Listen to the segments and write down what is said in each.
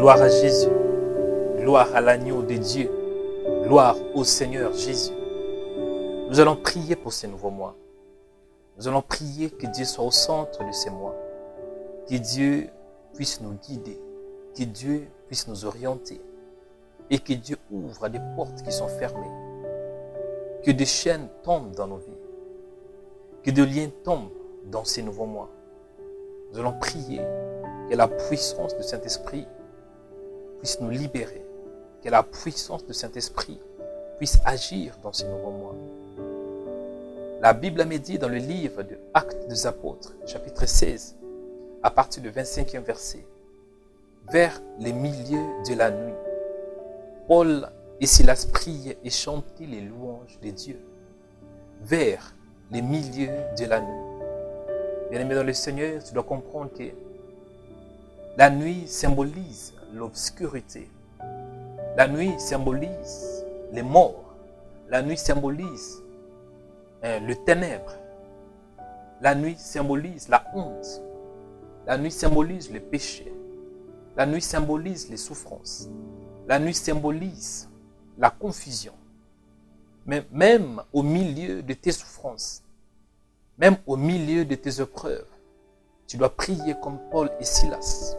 Gloire à Jésus. Gloire à l'agneau de Dieu. Gloire au Seigneur Jésus. Nous allons prier pour ces nouveaux mois. Nous allons prier que Dieu soit au centre de ces mois. Que Dieu puisse nous guider. Que Dieu puisse nous orienter. Et que Dieu ouvre des portes qui sont fermées. Que des chaînes tombent dans nos vies. Que des liens tombent dans ces nouveaux mois. Nous allons prier que la puissance du Saint-Esprit puisse nous libérer. Que la puissance du Saint-Esprit puisse agir dans ces nouveaux mois. La Bible me dit dans le livre de Actes des Apôtres, chapitre 16, à partir du 25e verset, vers les milieux de la nuit, Paul et Silas priaient et chantaient les louanges de Dieu. Vers les milieux de la nuit. Bien-aimé dans le Seigneur, tu dois comprendre que la nuit symbolise l'obscurité. La nuit symbolise les morts. La nuit symbolise le ténèbre. La nuit symbolise la honte. La nuit symbolise le péché. La nuit symbolise les souffrances. La nuit symbolise la confusion. Mais même au milieu de tes souffrances, même au milieu de tes épreuves, tu dois prier comme Paul et Silas.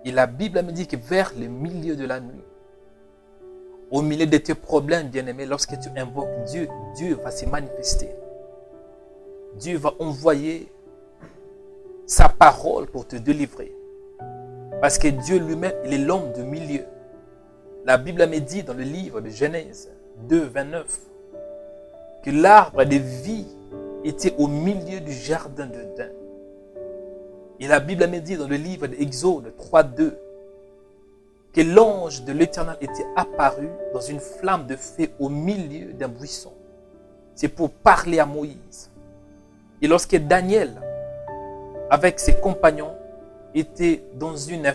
Et la Bible me dit que vers le milieu de la nuit, au milieu de tes problèmes, bien-aimés, lorsque tu invoques Dieu, Dieu va se manifester. Dieu va envoyer sa parole pour te délivrer. Parce que Dieu lui-même, il est l'homme du milieu. La Bible me dit dans le livre de Genèse 2, 29, que l'arbre de vie était au milieu du jardin d'Éden. Et la Bible me dit dans le livre d'Exode 3, 2, que l'ange de l'Éternel était apparu dans une flamme de feu au milieu d'un buisson. C'est pour parler à Moïse. Et lorsque Daniel, avec ses compagnons, était dans une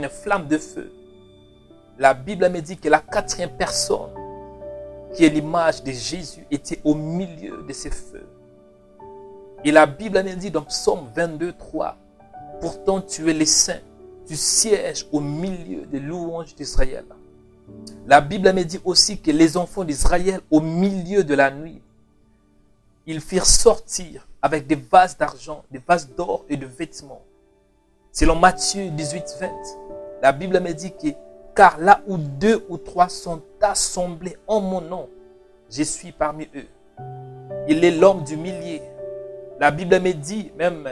flamme de feu, la Bible me dit que la quatrième personne, qui est l'image de Jésus, était au milieu de ces feux. Et la Bible me dit dans Psaume 22, 3, pourtant tu es le Saint, tu sièges au milieu des louanges d'Israël. La Bible me dit aussi que les enfants d'Israël, au milieu de la nuit, ils firent sortir avec des vases d'argent, des vases d'or et de vêtements. Selon Matthieu 18, 20, la Bible me dit que car là où 2 ou 3 sont assemblés en mon nom, je suis parmi eux. Il est l'homme du milieu. La Bible me dit, même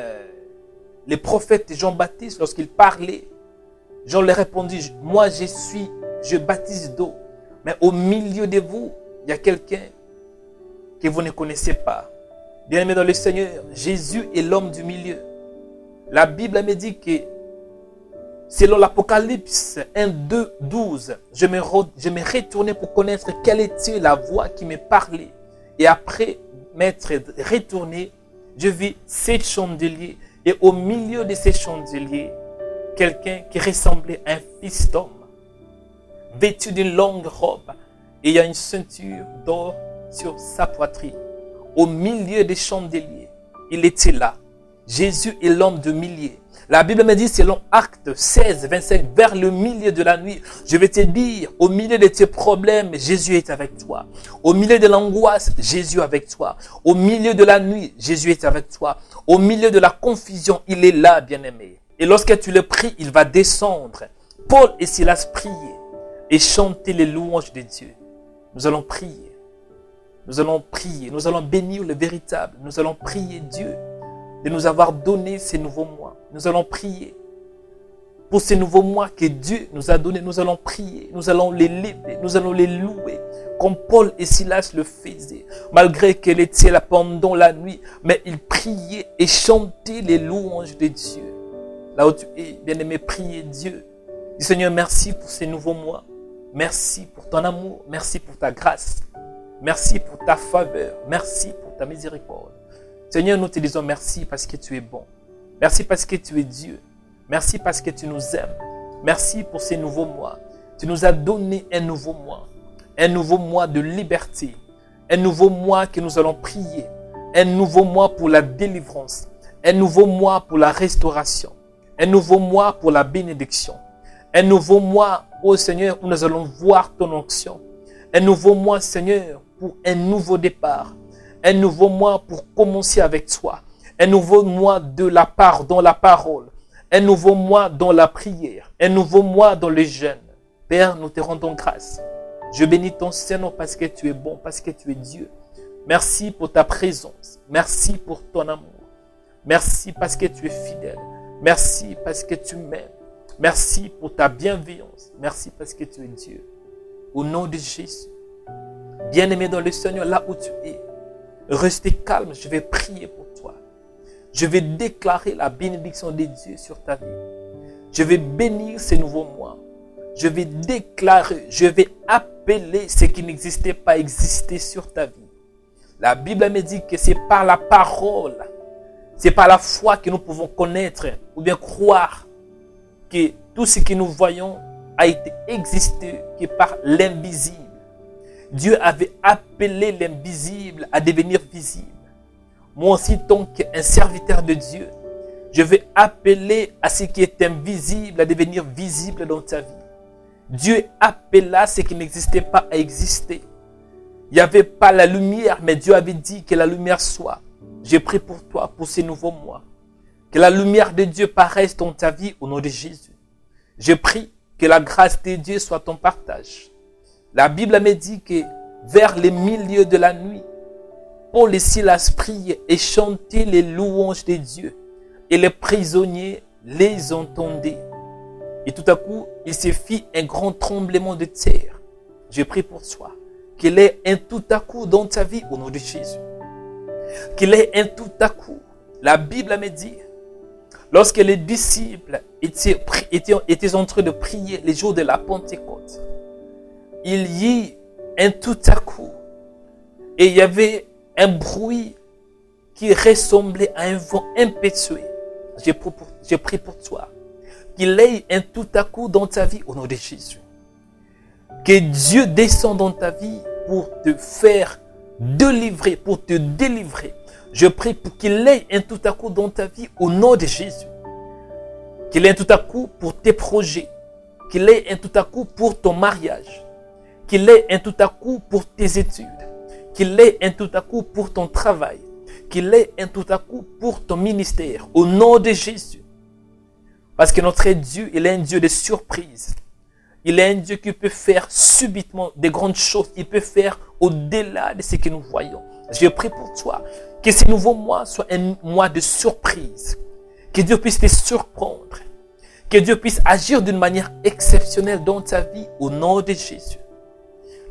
les prophètes Jean-Baptiste, lorsqu'il parlait, Jean leur répondit, moi je baptise d'eau, mais au milieu de vous, il y a quelqu'un que vous ne connaissez pas. Bien-aimé dans le Seigneur, Jésus est l'homme du milieu. La Bible me dit que selon l'Apocalypse 1, 2, 12, je me retournais pour connaître quelle était la voix qui me parlait. Et après m'être retourné, je vis 7 chandeliers. Et au milieu de ces chandeliers, quelqu'un qui ressemblait à un fils d'homme, vêtu d'une longue robe, et il y a une ceinture d'or sur sa poitrine. Au milieu des chandeliers, il était là. Jésus est l'homme de milieu. La Bible me dit, selon Actes 16, 25, vers le milieu de la nuit, je vais te dire, au milieu de tes problèmes, Jésus est avec toi. Au milieu de l'angoisse, Jésus est avec toi. Au milieu de la nuit, Jésus est avec toi. Au milieu de la confusion, il est là, bien-aimé. Et lorsque tu le pries, il va descendre. Paul et Silas priaient et chantaient les louanges de Dieu. Nous allons prier. Nous allons prier. Nous allons bénir le véritable. Nous allons prier Dieu de nous avoir donné ces nouveaux mois. Nous allons prier pour ces nouveaux mois que Dieu nous a donnés. Nous allons prier, nous allons les lever, nous allons les louer, comme Paul et Silas le faisaient, malgré qu'elle était là pendant la nuit, mais ils priaient et chantaient les louanges de Dieu. Là où tu es, bien-aimé, priez Dieu. Dis Seigneur, merci pour ces nouveaux mois. Merci pour ton amour, merci pour ta grâce, merci pour ta faveur, merci pour ta miséricorde. Seigneur, nous te disons merci parce que tu es bon. Merci parce que tu es Dieu. Merci parce que tu nous aimes. Merci pour ces nouveaux mois. Tu nous as donné un nouveau mois. Un nouveau mois de liberté. Un nouveau mois que nous allons prier. Un nouveau mois pour la délivrance. Un nouveau mois pour la restauration. Un nouveau mois pour la bénédiction. Un nouveau mois, ô Seigneur, où nous allons voir ton onction. Un nouveau mois, Seigneur, pour un nouveau départ. Un nouveau mois pour commencer avec toi. Un nouveau mois de la part dans la parole. Un nouveau mois dans la prière. Un nouveau mois dans le jeûne. Père, nous te rendons grâce. Je bénis ton Seigneur parce que tu es bon, parce que tu es Dieu. Merci pour ta présence. Merci pour ton amour. Merci parce que tu es fidèle. Merci parce que tu m'aimes. Merci pour ta bienveillance. Merci parce que tu es Dieu. Au nom de Jésus. Bien-aimé dans le Seigneur, là où tu es, restez calme, je vais prier pour toi. Je vais déclarer la bénédiction de Dieu sur ta vie. Je vais bénir ces nouveaux mois. Je vais déclarer, je vais appeler ce qui n'existait pas exister sur ta vie. La Bible me dit que c'est par la parole, c'est par la foi que nous pouvons connaître ou bien croire que tout ce que nous voyons a été existé que par l'invisible. Dieu avait appelé l'invisible à devenir visible. Moi aussi, tant qu'un serviteur de Dieu, je vais appeler à ce qui est invisible à devenir visible dans ta vie. Dieu appela ce qui n'existait pas à exister. Il n'y avait pas la lumière, mais Dieu avait dit que la lumière soit. J'ai prié pour toi, pour ces nouveaux mois. Que la lumière de Dieu paraisse dans ta vie au nom de Jésus. Je prie que la grâce de Dieu soit ton partage. La Bible me dit que vers les milieux de la nuit, Paul et Silas priaient et chantaient les louanges de Dieu. Et les prisonniers les entendaient. Et tout à coup, il se fit un grand tremblement de terre. Je prie pour toi. Qu'il ait un tout à coup dans ta vie au nom de Jésus. Qu'il ait un tout à coup. La Bible me dit, lorsque les disciples étaient en train de prier les jours de la Pentecôte, il y eut un tout à coup. Et il y avait un bruit qui ressemblait à un vent impétueux. Je prie pour toi. Qu'il ait un tout à coup dans ta vie au nom de Jésus. Que Dieu descende dans ta vie pour te faire délivrer, pour te délivrer. Je prie pour qu'il ait un tout à coup dans ta vie au nom de Jésus. Qu'il ait un tout à coup pour tes projets. Qu'il ait un tout à coup pour ton mariage. Qu'il ait un tout à coup pour tes études. Qu'il ait un tout à coup pour ton travail. Qu'il ait un tout à coup pour ton ministère. Au nom de Jésus. Parce que notre Dieu, il est un Dieu de surprise. Il est un Dieu qui peut faire subitement des grandes choses. Il peut faire au-delà de ce que nous voyons. Je prie pour toi que ce nouveau mois soit un mois de surprise. Que Dieu puisse te surprendre. Que Dieu puisse agir d'une manière exceptionnelle dans ta vie au nom de Jésus.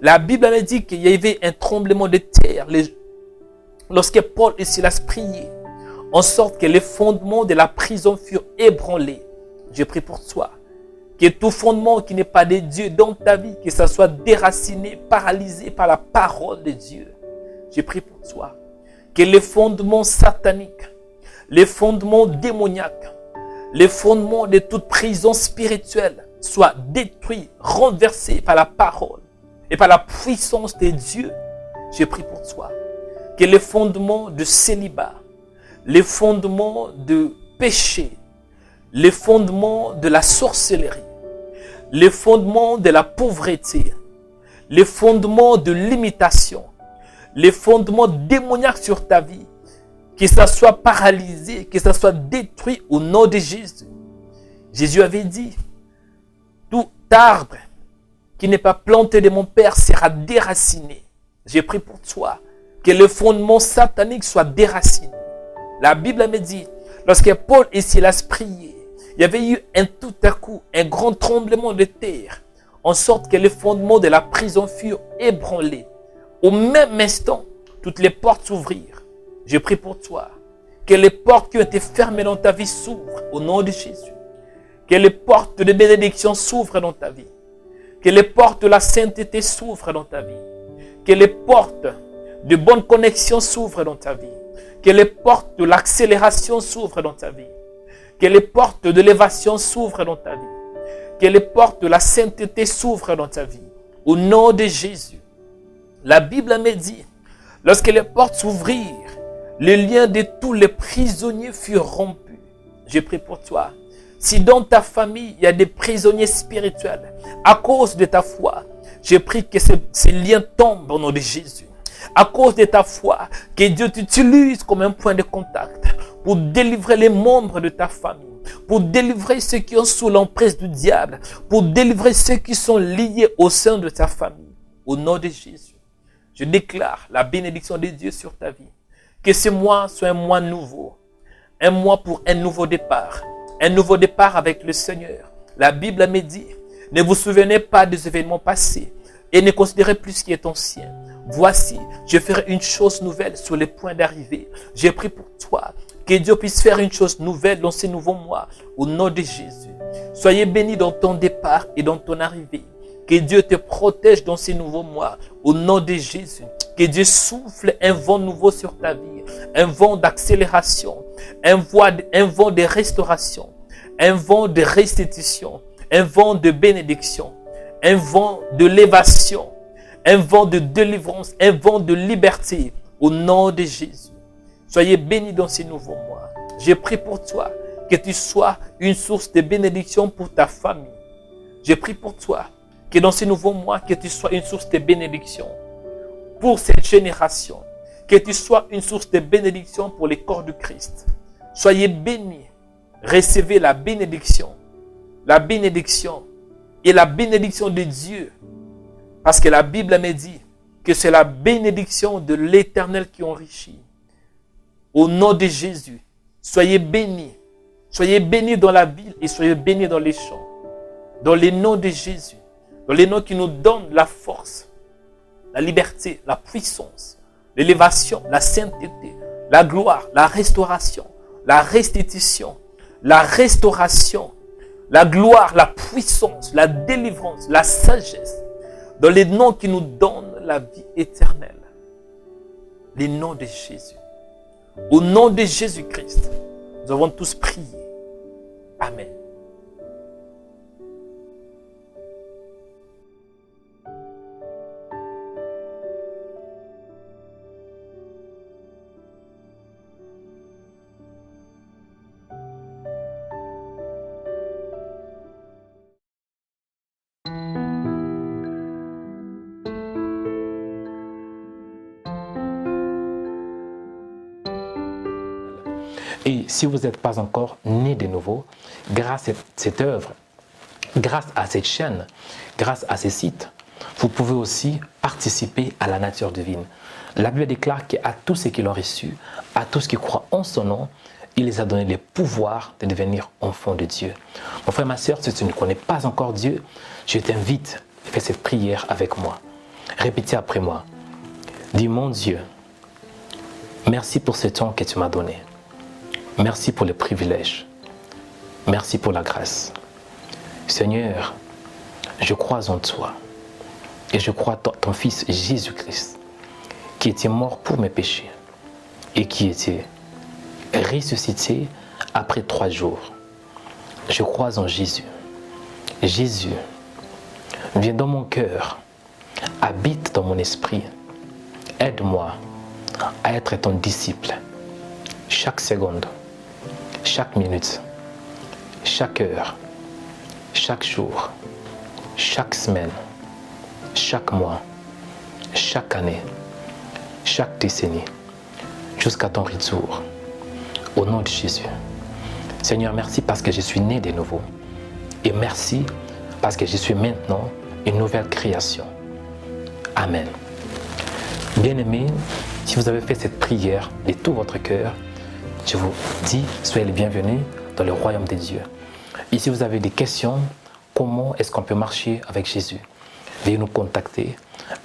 La Bible me dit qu'il y avait un tremblement de terre lorsque Paul et Silas priaient, en sorte que les fondements de la prison furent ébranlés. Je prie pour toi. Que tout fondement qui n'est pas de Dieu dans ta vie, que ça soit déraciné, paralysé par la parole de Dieu. Je prie pour toi. Que les fondements sataniques, les fondements démoniaques, les fondements de toute prison spirituelle soient détruits, renversés par la parole et par la puissance de Dieu. Je prie pour toi. Que les fondements de célibat, les fondements de péché, les fondements de la sorcellerie, les fondements de la pauvreté, les fondements de l'imitation, les fondements démoniaques sur ta vie, que ça soit paralysé, que ça soit détruit au nom de Jésus. Jésus avait dit, tout arbre qui n'est pas planté de mon Père sera déraciné. J'ai prié pour toi, que les fondements sataniques soient déracinés. La Bible me dit, lorsque Paul et Silas priaient, il y avait eu un tout à coup, un grand tremblement de terre, en sorte que les fondements de la prison furent ébranlés. Au même instant, toutes les portes s'ouvrirent. Je prie pour toi, que les portes qui ont été fermées dans ta vie s'ouvrent au nom de Jésus. Que les portes de bénédiction s'ouvrent dans ta vie. Que les portes de la sainteté s'ouvrent dans ta vie. Que les portes de bonne connexion s'ouvrent dans ta vie. Que les portes de l'accélération s'ouvrent dans ta vie. Que les portes de l'élévation s'ouvrent dans ta vie. Que les portes de la sainteté s'ouvrent dans ta vie. Au nom de Jésus. La Bible me dit, lorsque les portes s'ouvrirent, les liens de tous les prisonniers furent rompus. Je prie pour toi. Si dans ta famille, il y a des prisonniers spirituels, à cause de ta foi, je prie que ces liens tombent au nom de Jésus. À cause de ta foi, que Dieu t'utilise comme un point de contact pour délivrer les membres de ta famille, pour délivrer ceux qui sont sous l'emprise du diable, pour délivrer ceux qui sont liés au sein de ta famille. Au nom de Jésus, je déclare la bénédiction de Dieu sur ta vie. Que ce mois soit un mois nouveau, un mois pour un nouveau départ avec le Seigneur. La Bible me dit, ne vous souvenez pas des événements passés et ne considérez plus ce qui est ancien. Voici, je ferai une chose nouvelle sur les points d'arrivée. J'ai pris pour toi que Dieu puisse faire une chose nouvelle dans ces nouveaux mois. Au nom de Jésus, soyez bénis dans ton départ et dans ton arrivée. Que Dieu te protège dans ces nouveaux mois. Au nom de Jésus, que Dieu souffle un vent nouveau sur ta vie. Un vent d'accélération, un vent de restauration, un vent de restitution, un vent de bénédiction, un vent de l'élévation, un vent de délivrance, un vent de liberté. Au nom de Jésus, soyez bénis dans ces nouveaux mois. J'ai prie pour toi que tu sois une source de bénédiction pour ta famille. J'ai prie pour toi que dans ces nouveaux mois, que tu sois une source de bénédiction pour cette génération. Que tu sois une source de bénédiction pour les corps du Christ. Soyez bénis. Recevez la bénédiction. La bénédiction et la bénédiction de Dieu. Parce que la Bible me dit que c'est la bénédiction de l'Éternel qui enrichit. Au nom de Jésus, soyez bénis. Soyez bénis dans la ville et soyez bénis dans les champs. Dans les noms de Jésus. Dans les noms qui nous donnent la force, la liberté, la puissance, l'élévation, la sainteté, la gloire, la restauration, la restitution, la restauration, la gloire, la puissance, la délivrance, la sagesse, dans les noms qui nous donnent la vie éternelle. Les noms de Jésus. Au nom de Jésus-Christ, nous avons tous prié. Amen. Et si vous n'êtes pas encore né de nouveau, grâce à cette œuvre, grâce à cette chaîne, grâce à ces sites, vous pouvez aussi participer à la nature divine. La Bible déclare qu'à tous ceux qui l'ont reçu, à tous qui croient en son nom, il les a donné le pouvoir de devenir enfants de Dieu. Mon frère, ma soeur, si tu ne connais pas encore Dieu, je t'invite à faire cette prière avec moi. Répétez après moi. Dis, mon Dieu, merci pour ce temps que tu m'as donné. Merci pour le privilège. Merci pour la grâce. Seigneur, je crois en toi. Et je crois en ton Fils Jésus-Christ, qui était mort pour mes péchés et qui était ressuscité après 3 jours. Je crois en Jésus. Jésus, viens dans mon cœur, habite dans mon esprit. Aide-moi à être ton disciple. Chaque seconde, chaque minute, chaque heure, chaque jour, chaque semaine, chaque mois, chaque année, chaque décennie, jusqu'à ton retour. Au nom de Jésus. Seigneur, merci parce que je suis né de nouveau. Et merci parce que je suis maintenant une nouvelle création. Amen. Bien-aimés, si vous avez fait cette prière de tout votre cœur, je vous dis, soyez les bienvenus dans le royaume de Dieu. Et si vous avez des questions, comment est-ce qu'on peut marcher avec Jésus? Veuillez nous contacter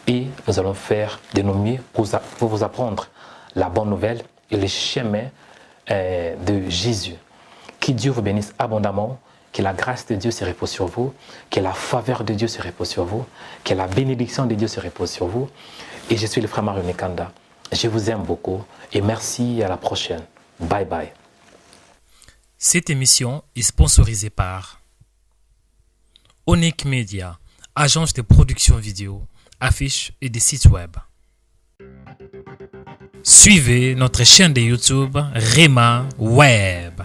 et nous allons faire de nos mieux pour vous apprendre la bonne nouvelle et le chemin de Jésus. Que Dieu vous bénisse abondamment, que la grâce de Dieu se repose sur vous, que la faveur de Dieu se repose sur vous, que la bénédiction de Dieu se repose sur vous. Et je suis le frère Mario Nekanda. Je vous aime beaucoup et merci, à la prochaine. Bye bye. Cette émission est sponsorisée par Onic Media, agence de production vidéo, affiches et des sites web. Suivez notre chaîne de YouTube Rema Web.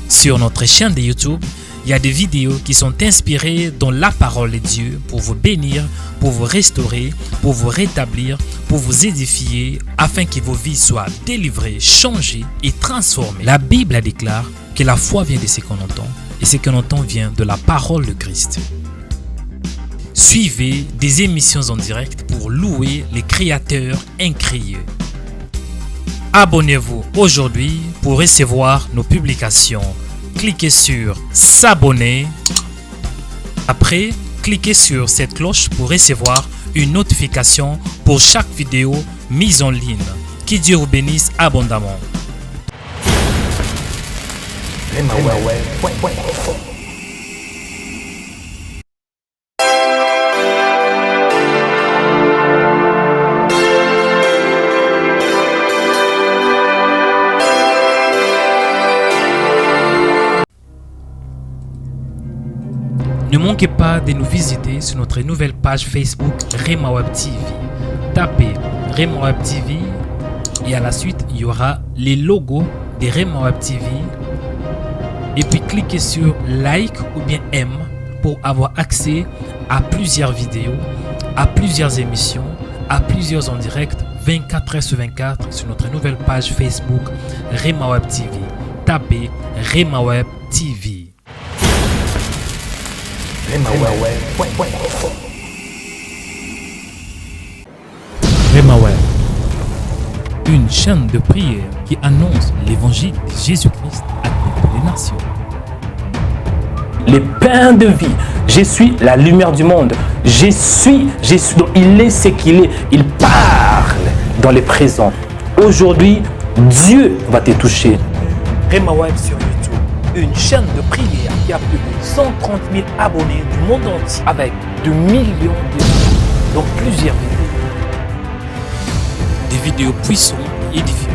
Sur notre chaîne de YouTube, il y a des vidéos qui sont inspirées dans la parole de Dieu pour vous bénir, pour vous restaurer, pour vous rétablir, pour vous édifier, afin que vos vies soient délivrées, changées et transformées. La Bible déclare que la foi vient de ce qu'on entend et ce qu'on entend vient de la parole de Christ. Suivez des émissions en direct pour louer les créateurs incréés. Abonnez-vous aujourd'hui pour recevoir nos publications. Cliquez sur s'abonner. Après, cliquez sur cette cloche pour recevoir une notification pour chaque vidéo mise en ligne. Que Dieu vous bénisse abondamment. Ne manquez pas de nous visiter sur notre nouvelle page Facebook Rema Web TV. Tapez Rema Web TV et à la suite, il y aura les logos de Rema Web TV. Et puis cliquez sur like ou bien aime pour avoir accès à plusieurs vidéos, à plusieurs émissions, à plusieurs en direct 24 heures sur 24 sur notre nouvelle page Facebook Rema Web TV. Tapez Rema Web TV. Rema Web, une chaîne de prière qui annonce l'évangile de Jésus-Christ à toutes les nations. Les pains de vie. Je suis la lumière du monde. Je suis. Donc il est ce qu'il est. Il parle dans le présent. Aujourd'hui, Dieu va te toucher. Rema Web sur YouTube, une chaîne de prière qui a plus de 130 000 abonnés du monde entier avec de millions de vues dans plusieurs vidéos. Des vidéos puissantes et édifiantes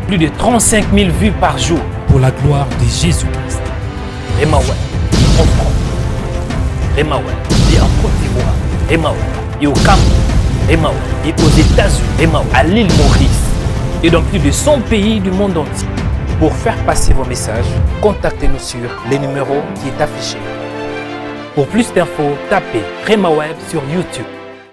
Plus de 35 000 vues par jour. pour la gloire de Jésus-Christ. Rema Web en France, Rema Web et en Côte d'Ivoire, Rema Web et au Cameroun, Rema Web et aux États-Unis, Rema Web à l'île Maurice et dans plus de 100 pays du monde entier. Pour faire passer vos messages, contactez-nous sur les numéros qui est affiché. Pour plus d'infos, tapez Rema Web sur YouTube.